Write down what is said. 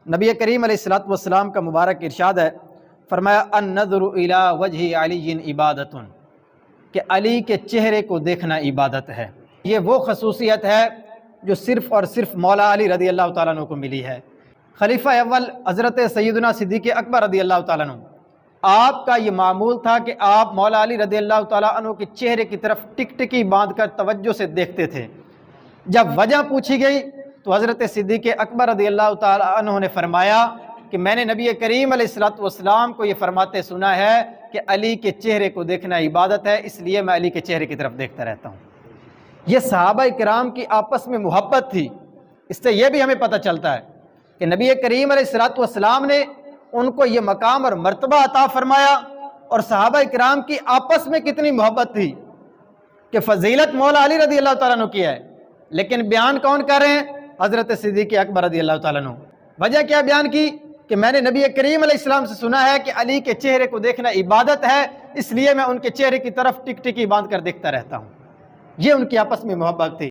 نبی کریم علیہ الصلوۃ والسلام کا مبارک ارشاد ہے، فرمایا النظر الی وجہ علی عبادۃ، کہ علی کے چہرے کو دیکھنا عبادت ہے۔ یہ وہ خصوصیت ہے جو صرف اور صرف مولا علی رضی اللہ تعالیٰ عنہ کو ملی ہے۔ خلیفہ اول حضرت سیدنا صدیق اکبر رضی اللہ تعالیٰ عنہ، آپ کا یہ معمول تھا کہ آپ مولا علی رضی اللہ تعالیٰ عنہ کے چہرے کی طرف ٹکٹکی باندھ کر توجہ سے دیکھتے تھے۔ جب وجہ پوچھی گئی تو حضرت صدیق اکبر رضی اللہ تعالیٰ عنہ نے فرمایا کہ میں نے نبی کریم علیہ الصلوۃ والسلام کو یہ فرماتے سنا ہے کہ علی کے چہرے کو دیکھنا عبادت ہے، اس لیے میں علی کے چہرے کی طرف دیکھتا رہتا ہوں۔ یہ صحابہ کرام کی آپس میں محبت تھی۔ اس سے یہ بھی ہمیں پتہ چلتا ہے کہ نبی کریم علیہ الصلوۃ والسلام نے ان کو یہ مقام اور مرتبہ عطا فرمایا، اور صحابہ کرام کی آپس میں کتنی محبت تھی کہ فضیلت مولا علی رضی اللہ تعالیٰ عنہ کی ہے، لیکن بیان کون کر رہے ہیں؟ حضرت صدیق اکبر رضی اللہ تعالیٰ عنہ۔ وجہ کیا بیان کی؟ کہ میں نے نبی کریم علیہ السلام سے سنا ہے کہ علی کے چہرے کو دیکھنا عبادت ہے، اس لیے میں ان کے چہرے کی طرف ٹکٹکی باندھ کر دیکھتا رہتا ہوں۔ یہ ان کی آپس میں محبت تھی۔